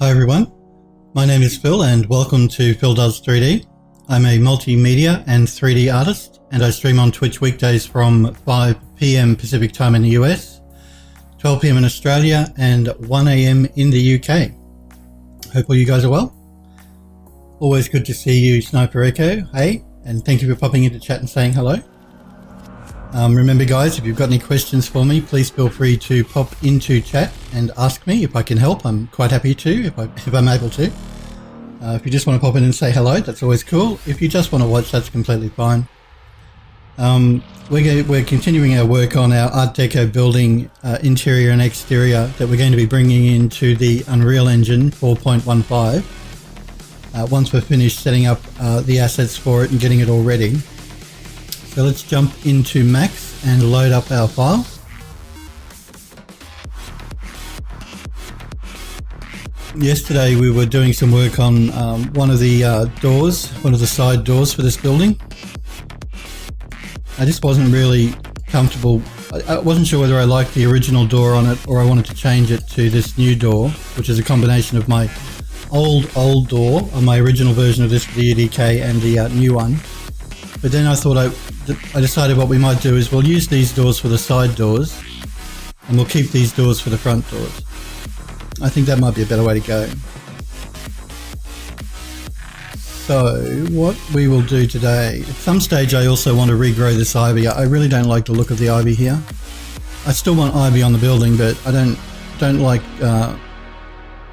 Hi everyone, my name is Phil and welcome to Phil Does 3D. I'm a multimedia and 3D artist and I stream on Twitch weekdays from 5 PM Pacific time in the US, 12 PM in Australia and 1 AM in the UK. Hope all you guys are well. Always good to see you, Sniper Echo. Hey, and thank you for popping into chat and saying hello. Remember guys, if you've got any questions for me, please feel free to pop into chat and ask me if I can help. I'm quite happy to, if I'm able to. If you just want to pop in and say hello, that's always cool. If you just want to watch, that's completely fine. We're continuing our work on our Art Deco building interior and exterior that we're going to be bringing into the Unreal Engine 4.15 once we're finished setting up the assets for it and getting it all ready. So let's jump into Max and load up our file. Yesterday we were doing some work on one of the doors, one of the side doors for this building. I just wasn't really comfortable. I wasn't sure whether I liked the original door on it or I wanted to change it to this new door, which is a combination of my old door on my original version of this for the EDK and the new one. But then I thought I decided what we might do is we'll use these doors for the side doors and we'll keep these doors for the front doors. I think that might be a better way to go. So what we will do today, at some stage I also want to regrow this ivy. I really don't like the look of the ivy here. I still want ivy on the building, but I don't like,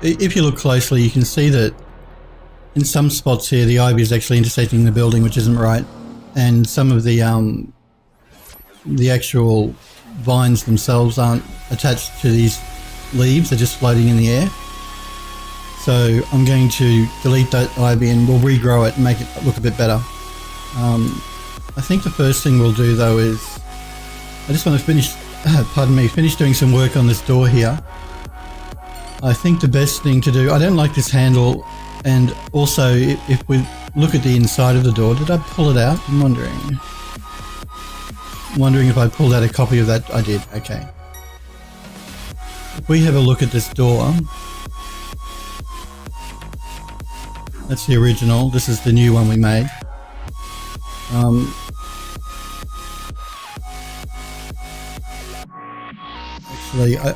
if you look closely you can see that in some spots here the ivy is actually intersecting the building, which isn't right. And some of the actual vines themselves aren't attached to these leaves, they're just floating in the air. So I'm going to delete that ivy and we'll regrow it and make it look a bit better. I think the first thing we'll do though is, I just want to finish doing some work on this door here. I think the best thing to do, I don't like this handle, and also if we look at the inside of the door, did I pull it out? I'm wondering if I pulled out a copy of that. I did, okay. If we have a look at this door, that's the original, this is the new one we made.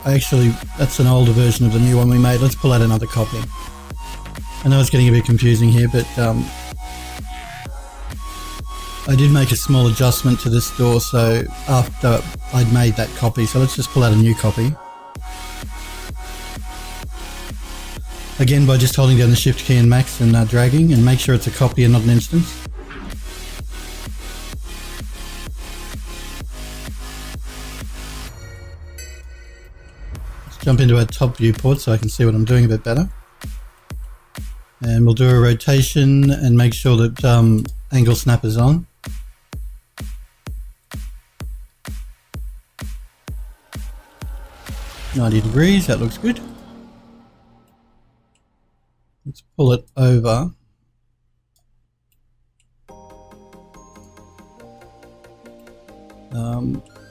Actually, that's an older version of the new one we made. Let's pull out another copy. I know it's getting a bit confusing here, but I did make a small adjustment to this door, so after I'd made that copy, so let's just pull out a new copy. Again, by just holding down the shift key and max and dragging, and make sure it's a copy and not an instance. Let's jump into our top viewport so I can see what I'm doing a bit better. And we'll do a rotation and make sure that angle snap is on. $90 degrees, that looks good. Let's pull it over.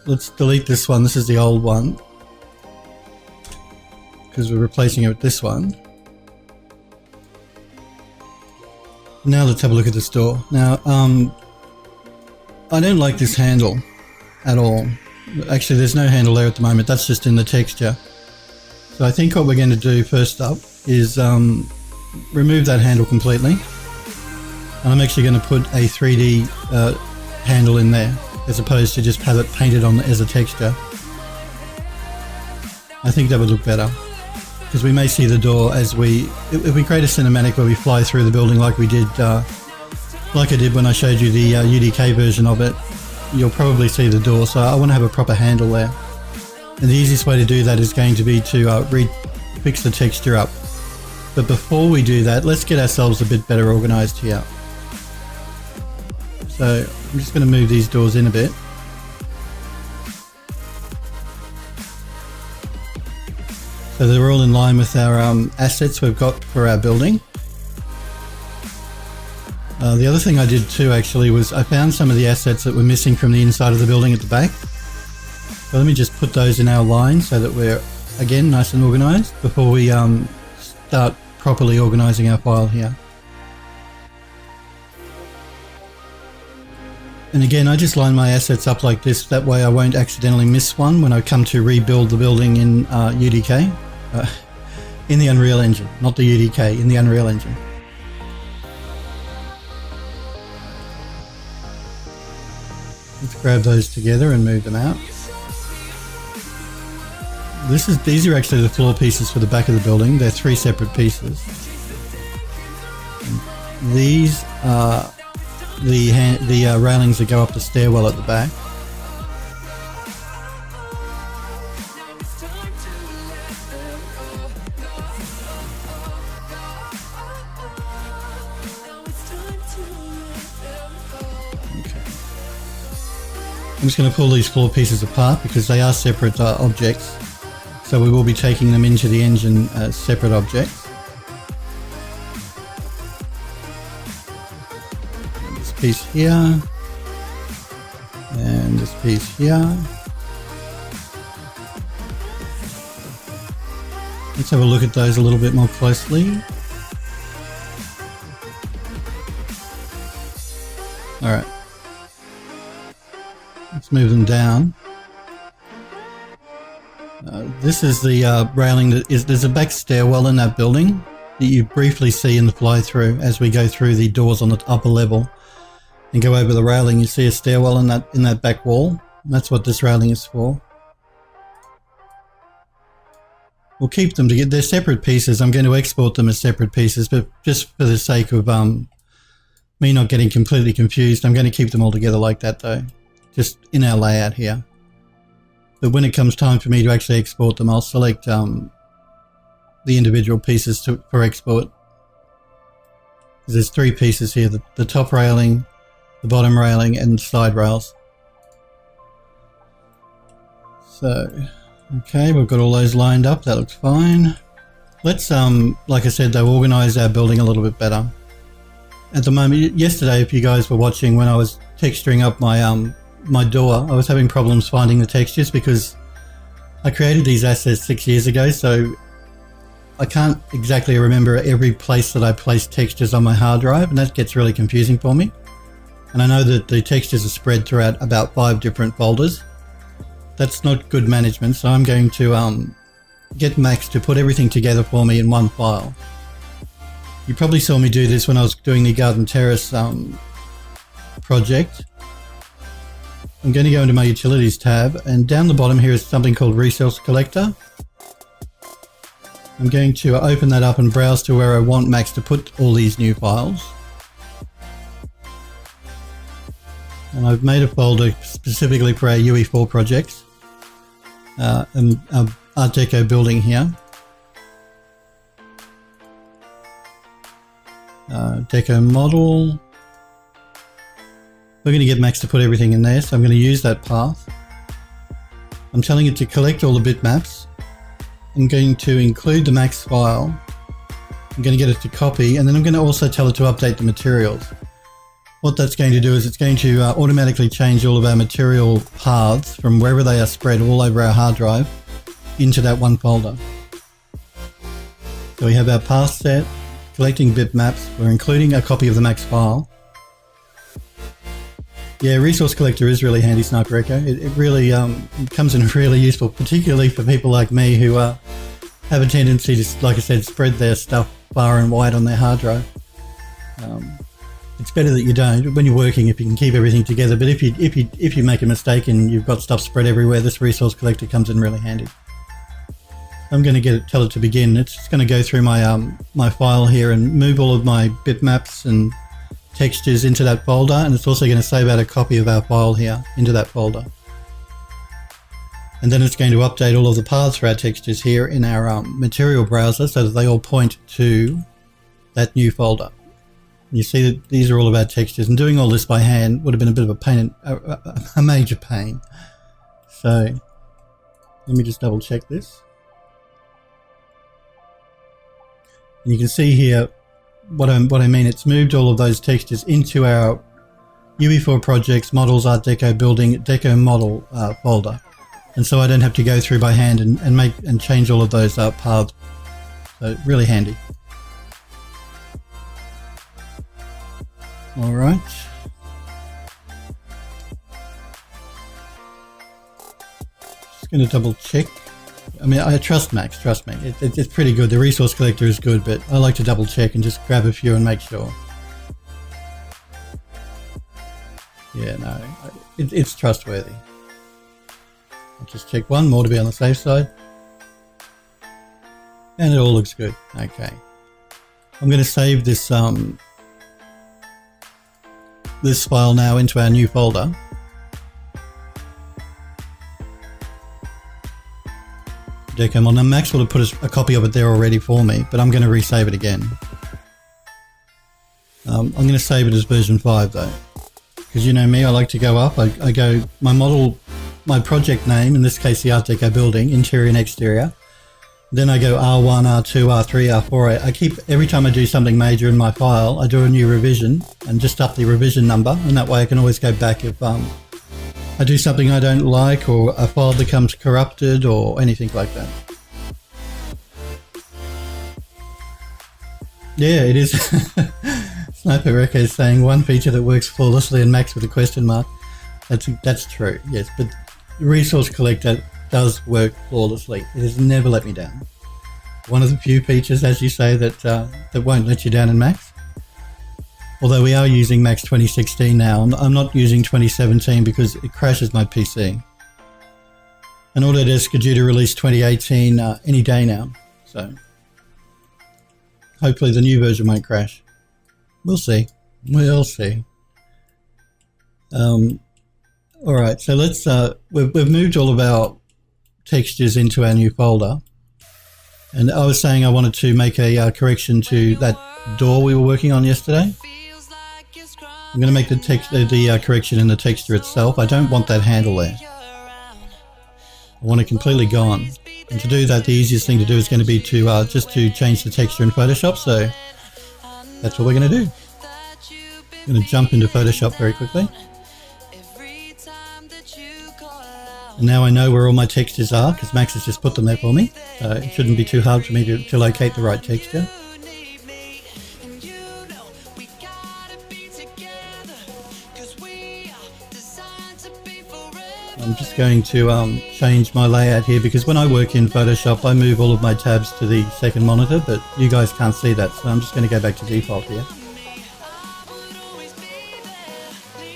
Let's delete this one. This is the old one because we're replacing it with this one. Now let's have a look at this door. Now, I don't like this handle at all. Actually, there's no handle there at the moment. That's just in the texture. So I think what we're going to do first up is remove that handle completely. And I'm actually going to put a 3D handle in there as opposed to just have it painted on as a texture. I think that would look better. Because we may see the door as if we create a cinematic where we fly through the building like we did, like I did when I showed you the UDK version of it, you'll probably see the door. So I want to have a proper handle there. And the easiest way to do that is going to be to fix the texture up. But before we do that, let's get ourselves a bit better organized here. So I'm just going to move these doors in a bit. So they're all in line with our assets we've got for our building. The other thing I did too actually was I found some of the assets that were missing from the inside of the building at the back. So let me just put those in our line so that we're, again, nice and organized before we start properly organising our file here. And again, I just line my assets up like this, that way I won't accidentally miss one when I come to rebuild the building in UDK. In the Unreal Engine, not the UDK, in the Unreal Engine. Let's grab those together and move them out. These are actually the floor pieces for the back of the building. They're 3 separate pieces. And these are the railings that go up the stairwell at the back. I'm just going to pull these floor pieces apart because they are separate objects, so we will be taking them into the engine as separate objects. And this piece here, and this piece here. Let's have a look at those a little bit more closely. All right. Let's move them down. This is the railing there's a back stairwell in that building that you briefly see in the fly-through as we go through the doors on the upper level and go over the railing. You see a stairwell in that back wall. That's what this railing is for. We'll keep them together. They're separate pieces. I'm going to export them as separate pieces, but just for the sake of me not getting completely confused, I'm going to keep them all together like that though. Just in our layout here. But when it comes time for me to actually export them, I'll select the individual pieces for export. There's 3 pieces here, the top railing, the bottom railing, and side rails. So, okay, we've got all those lined up, that looks fine. Let's, like I said, though, organise our building a little bit better. At the moment, yesterday, if you guys were watching when I was texturing up my door, I was having problems finding the textures because I created these assets 6 years ago, so I can't exactly remember every place that I placed textures on my hard drive, and that gets really confusing for me. And I know that the textures are spread throughout about 5 different folders. That's not good management, so I'm going to get Max to put everything together for me in one file. You probably saw me do this when I was doing the Garden Terrace project. I'm going to go into my Utilities tab, and down the bottom here is something called Resource Collector. I'm going to open that up and browse to where I want Max to put all these new files. And I've made a folder specifically for our UE4 projects. And our Art Deco building here. Deco model. We're going to get Max to put everything in there, so I'm going to use that path. I'm telling it to collect all the bitmaps. I'm going to include the Max file. I'm going to get it to copy, and then I'm going to also tell it to update the materials. What that's going to do is it's going to automatically change all of our material paths from wherever they are spread all over our hard drive into that one folder. So we have our path set, collecting bitmaps. We're including a copy of the Max file. Yeah, Resource Collector is really handy, Sniper Echo. It really comes in really useful, particularly for people like me who have a tendency to, like I said, spread their stuff far and wide on their hard drive. It's better that you don't when you're working if you can keep everything together. But if you make a mistake and you've got stuff spread everywhere, this Resource Collector comes in really handy. I'm going to tell it to begin. It's just going to go through my my file here and move all of my bitmaps and textures into that folder, and it's also going to save out a copy of our file here into that folder. And then it's going to update all of the paths for our textures here in our material browser so that they all point to that new folder. And you see that these are all of our textures, and doing all this by hand would have been a bit of a pain, a major pain. So let me just double check this. And you can see here what I mean. It's moved all of those textures into our UE4 projects, models, Art Deco building, Deco model folder. And so I don't have to go through by hand and change all of those paths. So really handy. All right. Just going to double check. I mean, I trust Max, trust me. It's pretty good. The resource collector is good, but I like to double check and just grab a few and make sure. Yeah, no, it's trustworthy. I'll just check one more to be on the safe side. And it all looks good. Okay. I'm going to save this this file now into our new folder. Deco mod. Now Max will have put a copy of it there already for me, but I'm going to resave it again. I'm going to save it as version 5 though, because you know me, I like to go up. I go my model, my project name, in this case the Art Deco building, interior and exterior. Then I go R1, R2, R3, R4. I keep, every time I do something major in my file, I do a new revision and just up the revision number, and that way I can always go back if I do something I don't like, or a file becomes corrupted, or anything like that. Yeah, it is. Sniper Rekka is saying one feature that works flawlessly and Max with a question mark. That's true, yes, but resource collector does work flawlessly. It has never let me down. One of the few features, as you say, that won't let you down in Max. Although we are using Max 2016 now. I'm not using 2017 because it crashes my PC. And Autodesk are due to release 2018 any day now. So hopefully the new version won't crash. We'll see. We'll see. Alright, so let's we've moved all of our textures into our new folder. And I was saying I wanted to make a correction to that door we were working on yesterday. I'm going to make the correction in the texture itself. I don't want that handle there. I want it completely gone. And to do that, the easiest thing to do is going to be to just to change the texture in Photoshop. So that's what we're going to do. I'm going to jump into Photoshop very quickly. And now I know where all my textures are because Max has just put them there for me. So it shouldn't be too hard for me to locate the right texture. I'm just going to change my layout here because when I work in Photoshop I move all of my tabs to the second monitor, but you guys can't see that, so I'm just going to go back to default here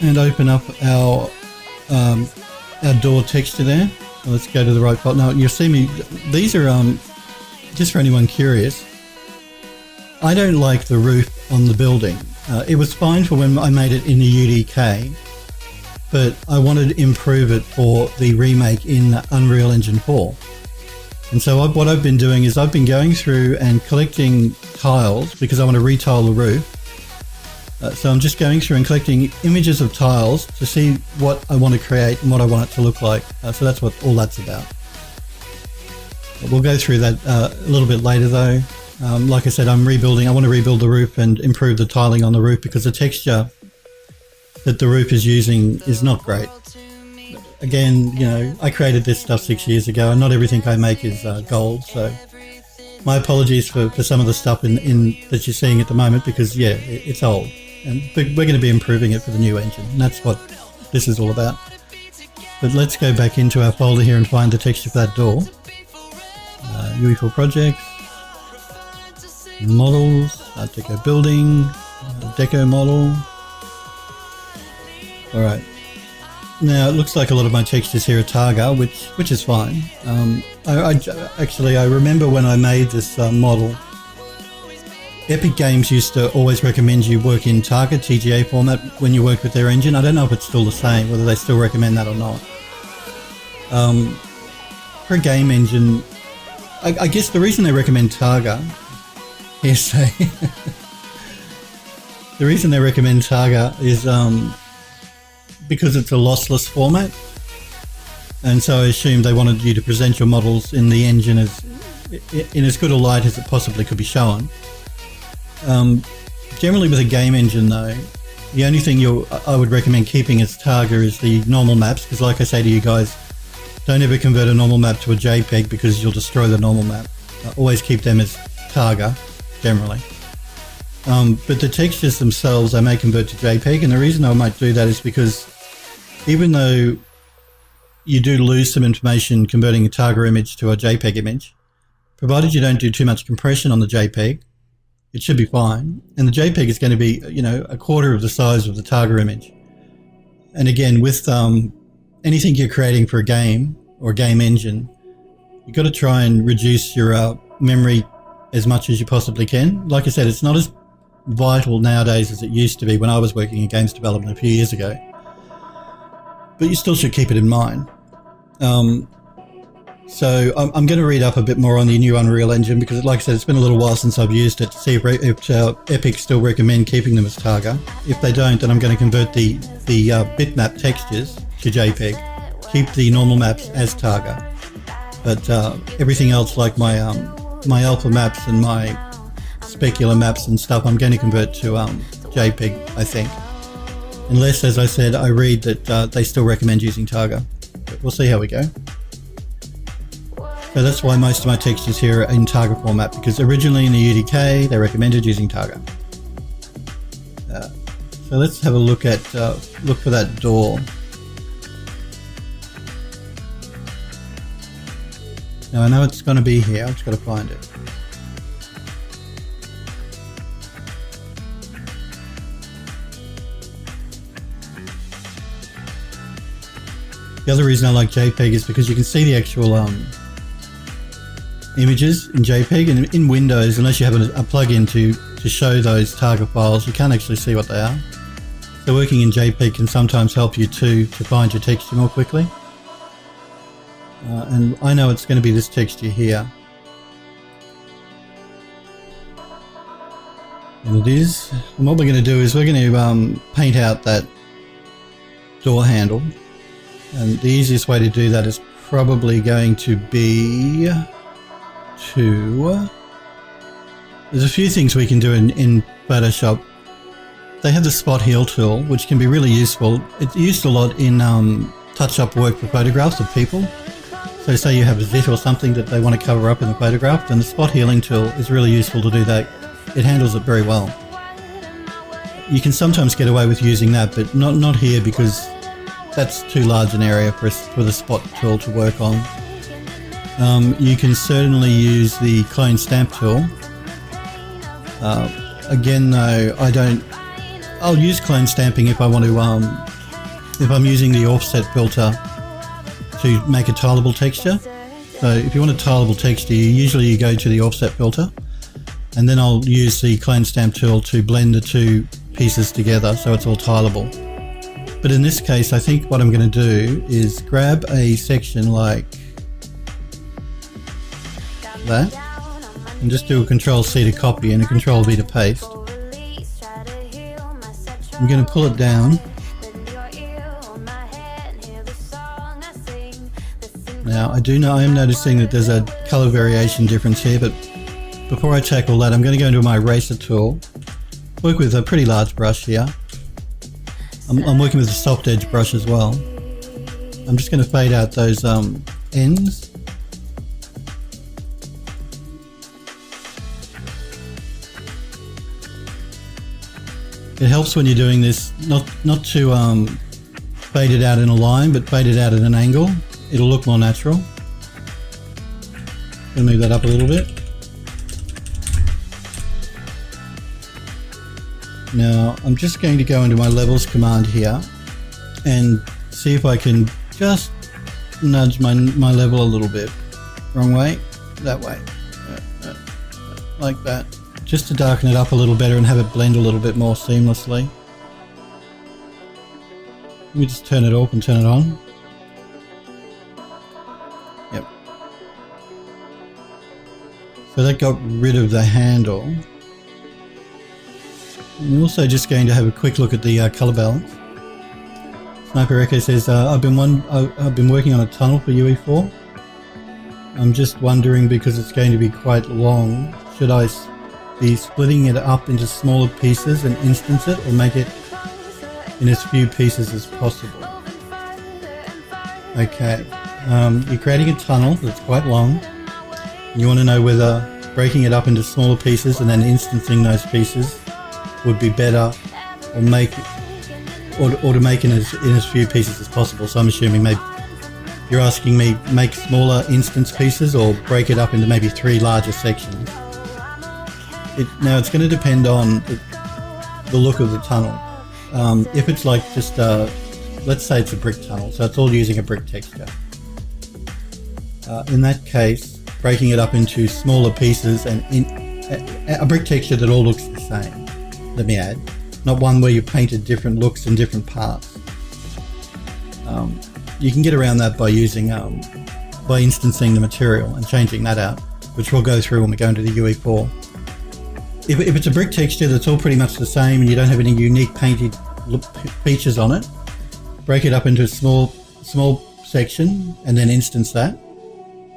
and open up our door texture there. So let's go to the right file. Now you'll see me, these are just for anyone curious, I don't like the roof on the building. It was fine for when I made it in the UDK, but I wanted to improve it for the remake in Unreal Engine 4. And so what I've been doing is I've been going through and collecting tiles because I want to retile the roof. So I'm just going through and collecting images of tiles to see what I want to create and what I want it to look like. So that's what all that's about. We'll go through that a little bit later though. Like I said, I want to rebuild the roof and improve the tiling on the roof because the texture that the roof is using is not great. Again, you know, I created this stuff 6 years ago and not everything I make is gold, so my apologies for some of the stuff in that you're seeing at the moment because yeah, it's old, and we're going to be improving it for the new engine, and that's what this is all about. But let's go back into our folder here and find the texture for that door. UE4 projects, models, Art Deco building, Deco model. Alright, now it looks like a lot of my textures here are Targa, which is fine. I remember when I made this model, Epic Games used to always recommend you work in Targa TGA format when you work with their engine. I don't know if it's still the same, whether they still recommend that or not. For a game engine, I guess the reason they recommend Targa, hearsay, the reason they recommend Targa is because it's a lossless format, and so I assumed they wanted you to present your models in the engine in as good a light as it possibly could be shown. Generally with a game engine though, the only thing I would recommend keeping as Targa is the normal maps, because like I say to you guys, don't ever convert a normal map to a JPEG because you'll destroy the normal map. Always keep them as Targa, generally. But the textures themselves I may convert to JPEG, and the reason I might do that is because even though you do lose some information converting a Targa image to a JPEG image, provided you don't do too much compression on the JPEG, it should be fine. And the JPEG is going to be, you know, a quarter of the size of the Targa image. And again, with anything you're creating for a game or a game engine, you've got to try and reduce your memory as much as you possibly can. Like I said, it's not as vital nowadays as it used to be when I was working in games development a few years ago. But you still should keep it in mind. So I'm going to read up a bit more on the new Unreal Engine because, like I said, it's been a little while since I've used it to see if Epic still recommend keeping them as Targa. If they don't, then I'm going to convert the bitmap textures to JPEG, keep the normal maps as Targa. But everything else, like my alpha maps and my specular maps and stuff, I'm going to convert to JPEG, I think. Unless, as I said, I read that they still recommend using Targa. But we'll see how we go. So that's why most of my textures here are in Targa format, because originally in the UDK they recommended using Targa. So let's have a look for that door. Now I know it's going to be here, I've just got to find it. The other reason I like JPEG is because you can see the actual images in JPEG, and in Windows, unless you have a plugin to show those Targa files, you can't actually see what they are. So working in JPEG can sometimes help you to find your texture more quickly. And I know it's going to be this texture here. And it is. And what we're going to do is we're going to paint out that door handle. And the easiest way to do that is probably going to be to... There's a few things we can do in Photoshop. They have the spot heal tool, which can be really useful. It's used a lot in touch-up work for photographs of people. So say you have a zit or something that they want to cover up in the photograph, then the spot healing tool is really useful to do that. It handles it very well. You can sometimes get away with using that, but not here, because that's too large an area for the spot tool to work on. You can certainly use the clone stamp tool. Again though, I'll use clone stamping if I want to, if I'm using the offset filter to make a tileable texture. So if you want a tileable texture, you go to the offset filter, and then I'll use the clone stamp tool to blend the two pieces together so it's all tileable. But in this case, I think what I'm going to do is grab a section like that and just do a Control-C to copy and a Control-V to paste. I'm going to pull it down. Now I am noticing that there's a color variation difference here, but before I tackle that, I'm going to go into my eraser tool, work with a pretty large brush here. I'm working with a soft edge brush as well. I'm just going to fade out those ends. It helps when you're doing this not to fade it out in a line, but fade it out at an angle. It'll look more natural. Gonna move that up a little bit. Now I'm just going to go into my levels command here and see if I can just nudge my level a little bit. Wrong way, that way, like that, just to darken it up a little better and have it blend a little bit more seamlessly. Let me just turn it off and turn it on. Yep. So that got rid of the handle. I'm also just going to have a quick look at the color balance. Sniper Echo says, I've been working on a tunnel for UE4. I'm just wondering, because it's going to be quite long, should I be splitting it up into smaller pieces and instance it, or make it in as few pieces as possible? Okay, you're creating a tunnel that's quite long. You want to know whether breaking it up into smaller pieces and then instancing those pieces would be better, or to make in as few pieces as possible. So I'm assuming maybe you're asking me make smaller instance pieces or break it up into maybe 3 larger sections. Now it's going to depend on the look of the tunnel. If it's like just let's say it's a brick tunnel, so it's all using a brick texture. In that case, breaking it up into smaller pieces and a brick texture that all looks the same, let me add, not one where you painted different looks in different parts. You can get around that by using by instancing the material and changing that out, which we'll go through when we go into the UE4. If it's a brick texture that's all pretty much the same and you don't have any unique painted features on it, break it up into a small section and then instance that.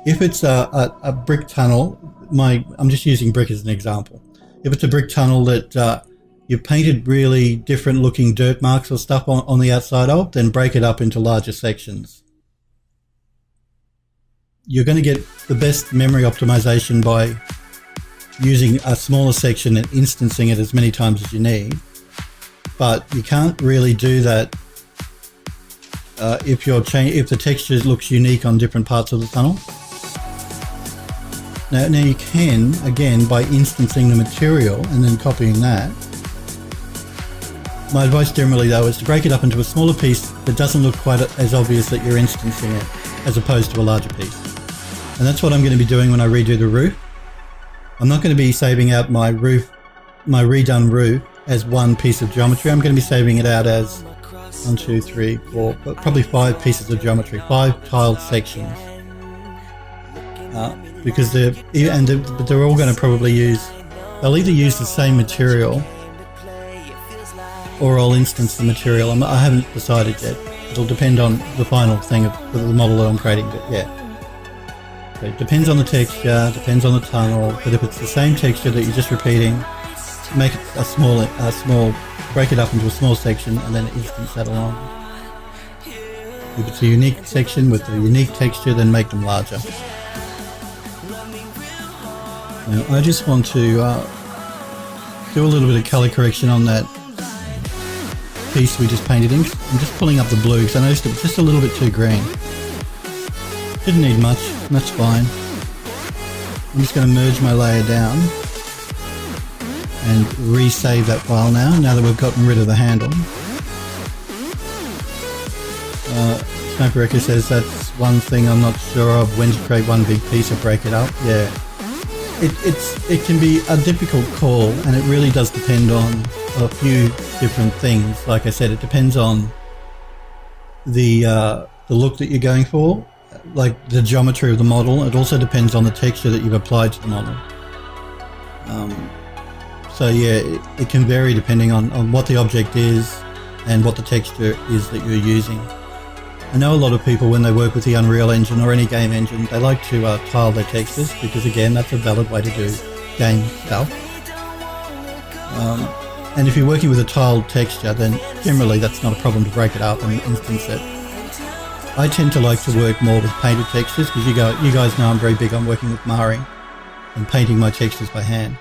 If it's a brick tunnel, I'm just using brick as an example. If it's a brick tunnel that you've painted really different looking dirt marks or stuff on the outside of, then break it up into larger sections. You're going to get the best memory optimization by using a smaller section and instancing it as many times as you need. But you can't really do that if the texture looks unique on different parts of the tunnel. Now you can, again, by instancing the material and then copying that. My advice generally though is to break it up into a smaller piece that doesn't look quite as obvious that you're instancing it, as opposed to a larger piece. And that's what I'm going to be doing when I redo the roof. I'm not going to be saving out my redone roof as one piece of geometry. I'm going to be saving it out as 1, 2, 3, 4, probably 5 pieces of geometry, 5 tiled sections. Because they're all going to probably they'll either use the same material or I'll instance the material. I haven't decided yet. It'll depend on the final thing of the model that I'm creating, but yeah. So it depends on the texture, depends on the tunnel, but if it's the same texture that you're just repeating, make it a small, break it up into a small section and then instance that along. If it's a unique section with a unique texture, then make them larger. Now, I just want to do a little bit of color correction on that piece we just painted in. I'm just pulling up the blue because I noticed it was just a little bit too green. Didn't need much, and that's fine. I'm just going to merge my layer down and resave that file now that we've gotten rid of the handle. Sniper Echo says that's one thing I'm not sure of, when to create one big piece or break it up. Yeah. It can be a difficult call, and it really does depend on a few different things. Like I said, it depends on the look that you're going for, like the geometry of the model. It also depends on the texture that you've applied to the model. So yeah, it can vary depending on what the object is and what the texture is that you're using. I know a lot of people, when they work with the Unreal Engine or any game engine, they like to tile their textures because, again, that's a valid way to do game stuff. And if you're working with a tiled texture, then generally that's not a problem to break it up and instance it. I tend to like to work more with painted textures because you guys know I'm very big on working with Mari and painting my textures by hand.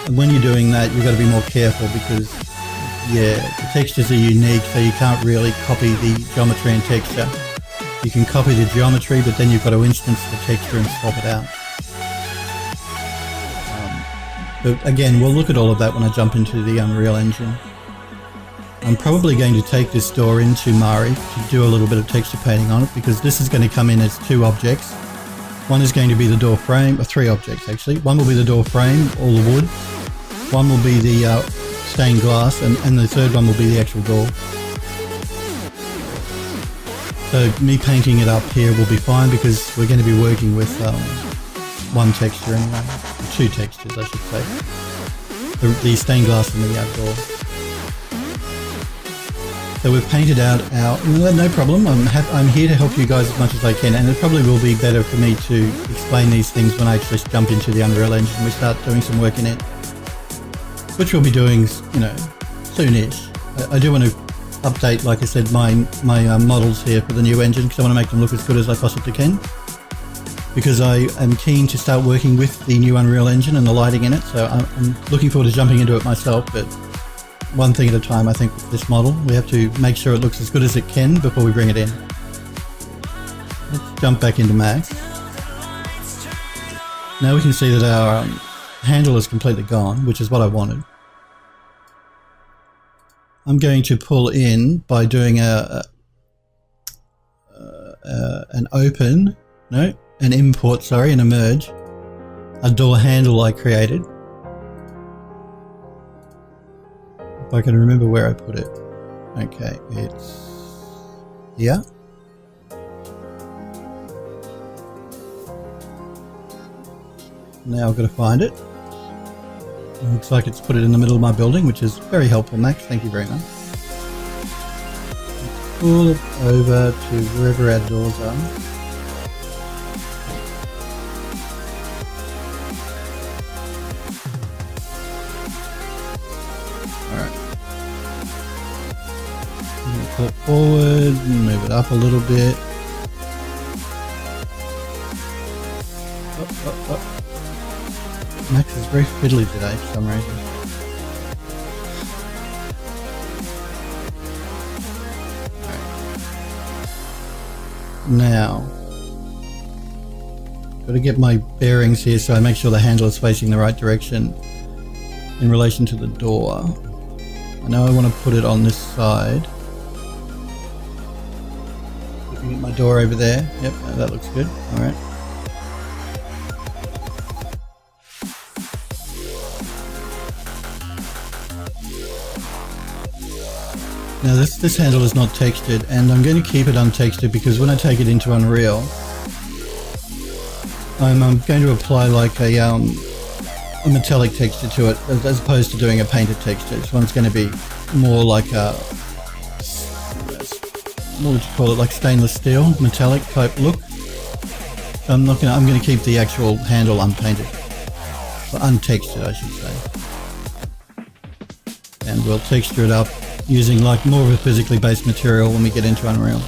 And when you're doing that, you've got to be more careful because yeah, the textures are unique, so you can't really copy the geometry and texture. You can copy the geometry, but then you've got to instance the texture and swap it out. But again, we'll look at all of that when I jump into the Unreal Engine. I'm probably going to take this door into Mari to do a little bit of texture painting on it, because this is going to come in as 2 objects. One is going to be the door frame, or 3 objects actually. One will be the door frame, all the wood. One will be the stained glass, and the third one will be the actual door. So me painting it up here will be fine because we're going to be working with one texture anyway, 2 textures I should say, the stained glass and the outdoor. So we've painted out our, no problem, I'm here to help you guys as much as I can, and it probably will be better for me to explain these things when I just jump into the Unreal Engine and we start doing some work in it. Which we'll be doing, soonish. I do want to update, like I said, my models here for the new engine because I want to make them look as good as I possibly can. because I am keen to start working with the new Unreal Engine and the lighting in it. So I'm looking forward to jumping into it myself, but one thing at a time. I think with this model, we have to make sure it looks as good as it can before we bring it in. Let's jump back into Max. Now we can see that our handle is completely gone, which is what I wanted. I'm going to pull in by doing an import, and a merge, a door handle I created. If I can remember where I put it. Okay, it's here. Now I've got to find it. It looks like it's put it in the middle of my building, which is very helpful, Max. Thank you very much. Let's pull it over to wherever our doors are. Pull it forward, move it up a little bit. Up. Max is very fiddly today for some reason. Now, got to get my bearings here so I make sure the handle is facing the right direction in relation to the door. I know I want to put it on this side. Looking at my door over there. Yep, that looks good. Alright. Now this handle is not textured, and I'm going to keep it untextured because when I take it into Unreal, I'm going to apply like a metallic texture to it as opposed to doing a painted texture. This one's going to be more like a, what would you call it, like stainless steel, metallic type look. So I'm going to keep the actual handle unpainted, or untextured I should say. And we'll texture it up using like more of a physically based material when we get into Unreal.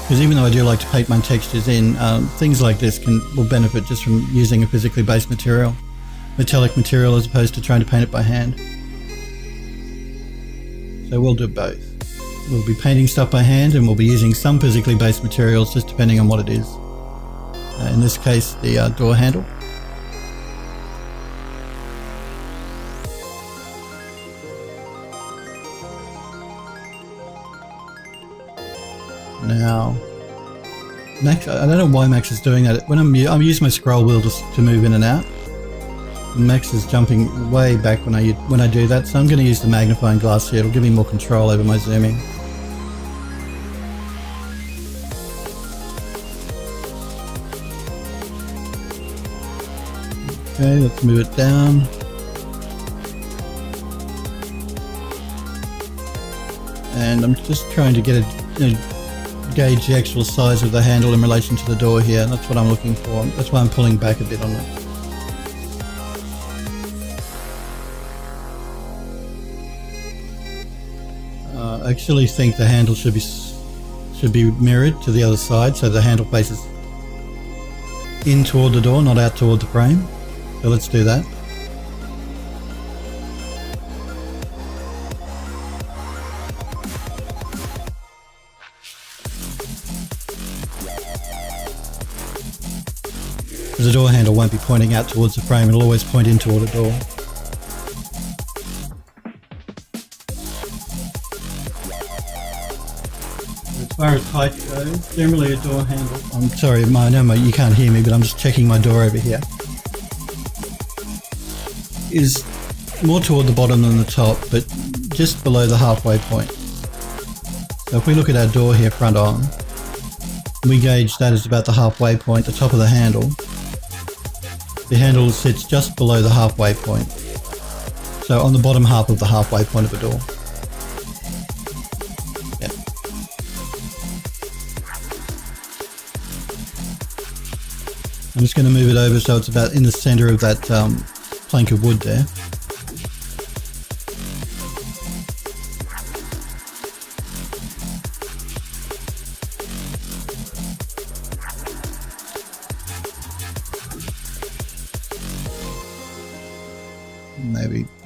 Because even though I do like to paint my textures in, things like this will benefit just from using a physically based material, metallic material, as opposed to trying to paint it by hand. So we'll do both. We'll be painting stuff by hand and we'll be using some physically based materials just depending on what it is. In this case, the door handle. Now, Max, I don't know why Max is doing that. When I'm using my scroll wheel just to move in and out, Max is jumping way back when I do that. So I'm going to use the magnifying glass here. It'll give me more control over my zooming. Okay, let's move it down. And I'm just trying to get gauge the actual size of the handle in relation to the door here. That's what I'm looking for. That's why I'm pulling back a bit on it. I actually think the handle should be mirrored to the other side, so the handle faces in toward the door, not out toward the frame. So let's do that. The door handle won't be pointing out towards the frame, it'll always point in toward a door. As far as height goes, generally a door handle... I'm sorry, I know you can't hear me, but I'm just checking my door over here. Is more toward the bottom than the top, but just below the halfway point. So if we look at our door here front on, we gauge that as about the halfway point, the top of the handle. The handle sits just below the halfway point, so on the bottom half of the halfway point of a door. Yep. I'm just going to move it over so it's about in the center of that plank of wood there.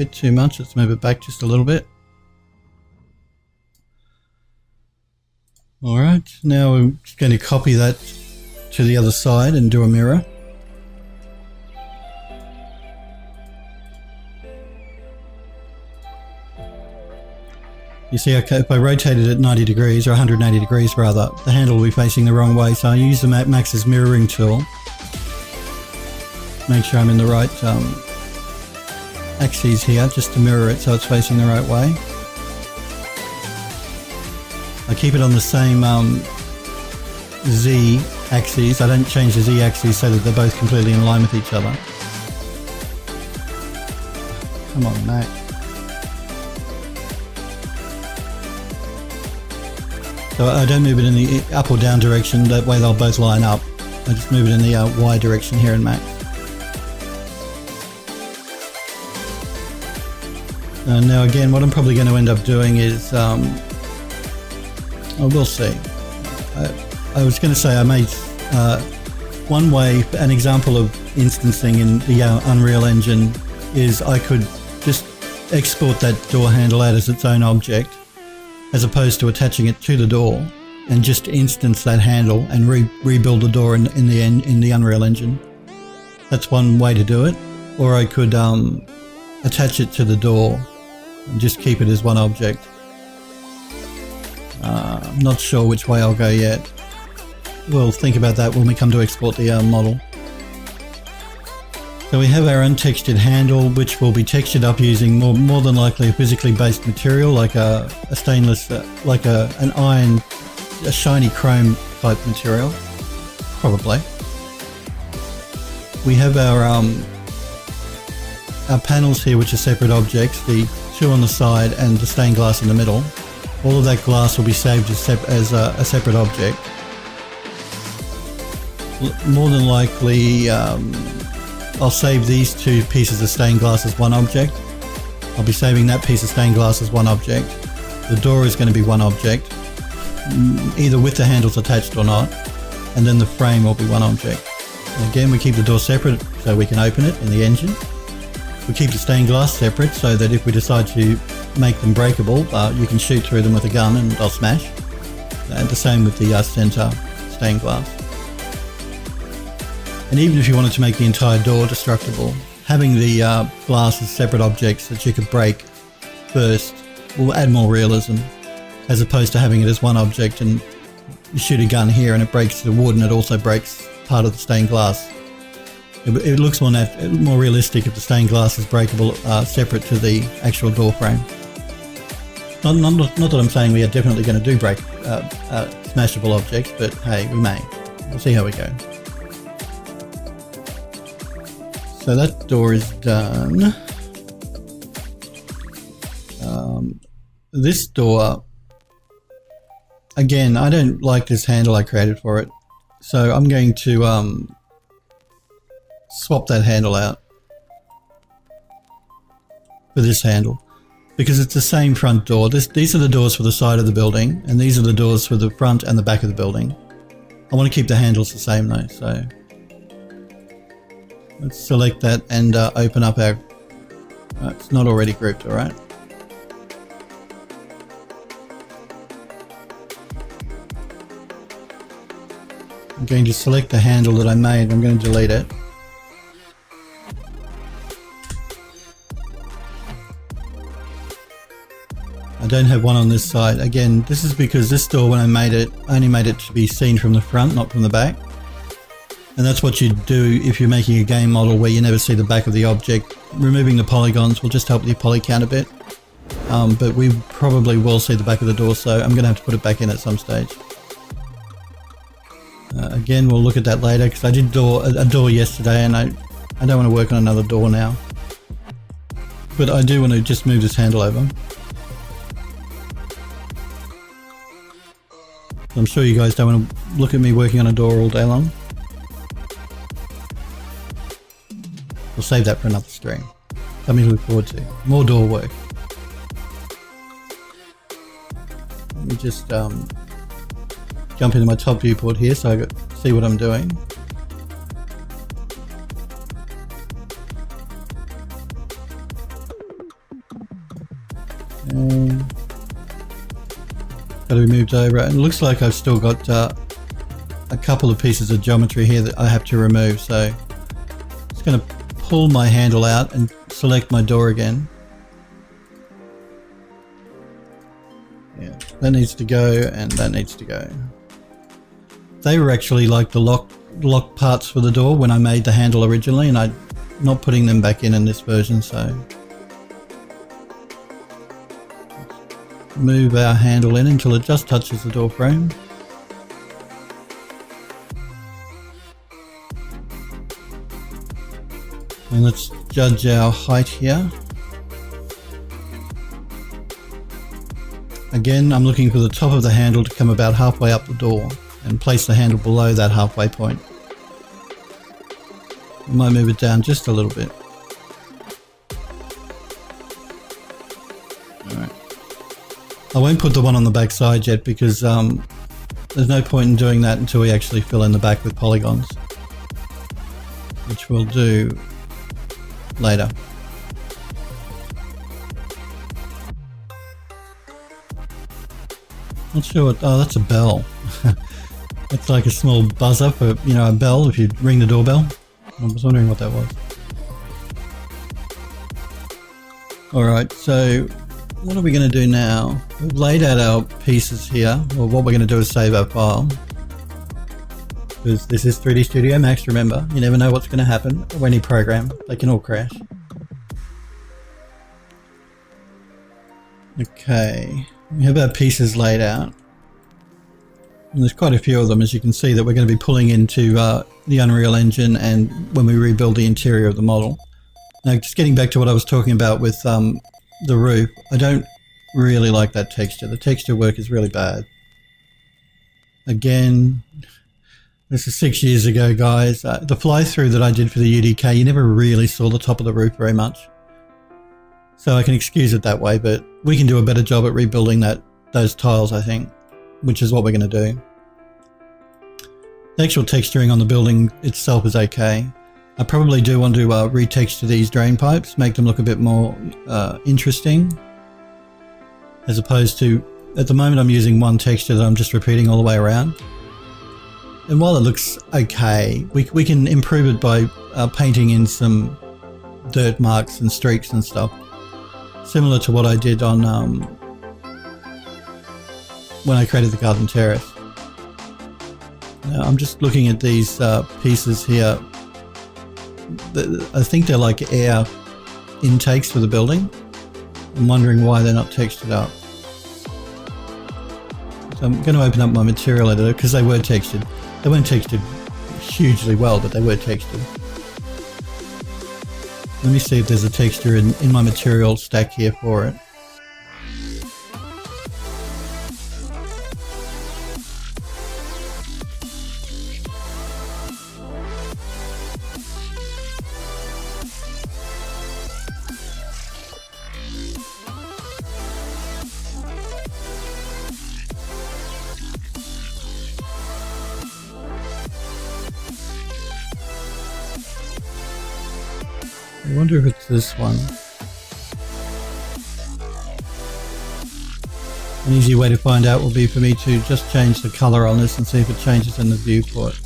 bit too much. Let's move it back just a little bit. Alright, now we're just going to copy that to the other side and do a mirror. You see, okay, if I rotate it at 90 degrees, or 180 degrees rather, the handle will be facing the wrong way, so I use the Max's mirroring tool. Make sure I'm in the right axes here, just to mirror it so it's facing the right way. I keep it on the same Z axes. I don't change the Z axes so that they're both completely in line with each other. Come on, Mac. So I don't move it in the up or down direction, that way they'll both line up. I just move it in the Y direction here in Mac. Now again, what I'm probably going to end up doing is, we'll see. I was going to say I made one way, an example of instancing in the Unreal Engine is I could just export that door handle out as its own object, as opposed to attaching it to the door, and just instance that handle and rebuild the door in the Unreal Engine. That's one way to do it. Or I could attach it to the door and just keep it as one object. I'm not sure which way I'll go yet. We'll think about that when we come to export the model. So we have our untextured handle, which will be textured up using more than likely a physically based material, like a stainless, like an iron, a shiny chrome type material, probably. We have our panels here, which are separate objects, the two on the side and the stained glass in the middle. All of that glass will be saved as a separate object. More than likely, I'll save these two pieces of stained glass as one object. I'll be saving that piece of stained glass as one object. The door is going to be one object, either with the handles attached or not, and then the frame will be one object. And again, we keep the door separate so we can open it in the engine. We keep the stained glass separate so that if we decide to make them breakable, you can shoot through them with a gun and they'll smash. And the same with the center stained glass. And even if you wanted to make the entire door destructible, having the glass as separate objects that you could break first will add more realism, as opposed to having it as one object and you shoot a gun here and it breaks the wood and it also breaks part of the stained glass. It looks more realistic if the stained glass is breakable separate to the actual door frame. Not that I'm saying we are definitely going to do smashable objects, but hey, we may. We'll see how we go. So that door is done. This door, again, I don't like this handle I created for it, so I'm going to swap that handle out for this handle, because it's the same front door. These are the doors for the side of the building, and these are the doors for the front and the back of the building. I want to keep the handles the same though, so let's select that and open up our... it's not already grouped, alright. I'm going to select the handle that I made. I'm going to delete it. I don't have one on this side. Again, this is because this door, when I made it, I only made it to be seen from the front, not from the back. And that's what you do if you're making a game model where you never see the back of the object. Removing the polygons will just help the poly count a bit. But we probably will see the back of the door, so I'm going to have to put it back in at some stage. Again, we'll look at that later, because I did a door yesterday and I don't want to work on another door now. But I do want to just move this handle over. I'm sure you guys don't want to look at me working on a door all day long. We'll save that for another stream. Something to look forward to. More door work. Let me just jump into my top viewport here so I can see what I'm doing. Got to be moved over. It looks like I've still got a couple of pieces of geometry here that I have to remove, so I'm just going to pull my handle out and select my door again. Yeah, that needs to go and that needs to go. They were actually like the lock parts for the door when I made the handle originally, and I'm not putting them back in this version, so move our handle in until it just touches the door frame. And let's judge our height here. Again, I'm looking for the top of the handle to come about halfway up the door and place the handle below that halfway point. I might move it down just a little bit. Alright. I won't put the one on the back side yet because there's no point in doing that until we actually fill in the back with polygons, which we'll do later. Not sure what, oh, that's a bell. It's like a small buzzer for, you know, a bell if you ring the doorbell. I was wondering what that was. Alright, so what are we going to do now? We've laid out our pieces here. Well, what we're going to do is save our file. Because this is 3D Studio Max, remember. You never know what's going to happen or any program. They can all crash. Okay, we have our pieces laid out. And there's quite a few of them, as you can see, that we're going to be pulling into the Unreal Engine and when we rebuild the interior of the model. Now, just getting back to what I was talking about with the roof, I don't really like that texture. The texture work is really bad. Again, this is 6 years ago, guys. The fly-through that I did for the UDK, you never really saw the top of the roof very much. So I can excuse it that way, but we can do a better job at rebuilding those tiles, I think, which is what we're going to do. The actual texturing on the building itself is okay. I probably do want to retexture these drain pipes, make them look a bit more interesting, as opposed to, at the moment I'm using one texture that I'm just repeating all the way around. And while it looks okay, we can improve it by painting in some dirt marks and streaks and stuff. Similar to what I did on when I created the garden terrace. Now I'm just looking at these pieces here. I think they're like air intakes for the building. I'm wondering why they're not textured up. So I'm going to open up my material editor because they were textured. They weren't textured hugely well, but they were textured. Let me see if there's a texture in my material stack here for it. I wonder if it's this one. An easy way to find out will be for me to just change the color on this and see if it changes in the viewport.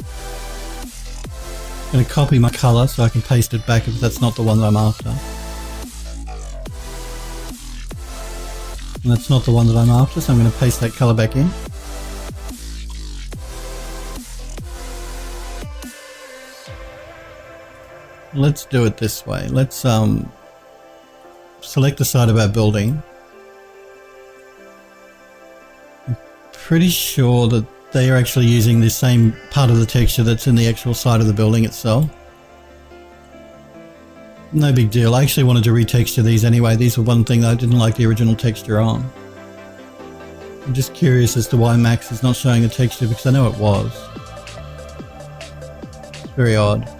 I'm going to copy my color so I can paste it back if that's not the one that I'm after. And that's not the one that I'm after, so I'm going to paste that color back in. Let's do it this way. Let's select the side of our building. I'm pretty sure that they are actually using the same part of the texture that's in the actual side of the building itself. No big deal. I actually wanted to retexture these anyway. These were one thing that I didn't like the original texture on. I'm just curious as to why Max is not showing a texture because I know it was. It's very odd.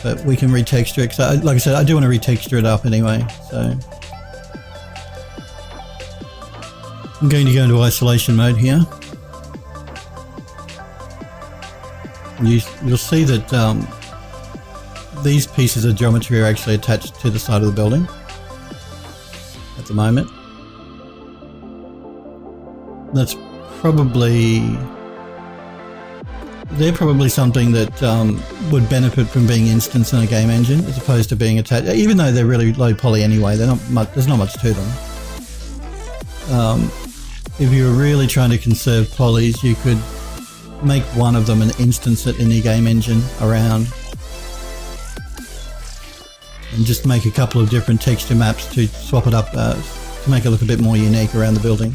But we can retexture it, because like I said, I do want to retexture it up anyway, so. I'm going to go into isolation mode here. You'll see that these pieces of geometry are actually attached to the side of the building at the moment. That's probably... They're probably something that would benefit from being instanced in a game engine as opposed to being attached, even though they're really low poly anyway. They're not much, there's not much to them. If you were really trying to conserve polys, you could make one of them and instance it in your game engine around, and just make a couple of different texture maps to swap it up to make it look a bit more unique around the building.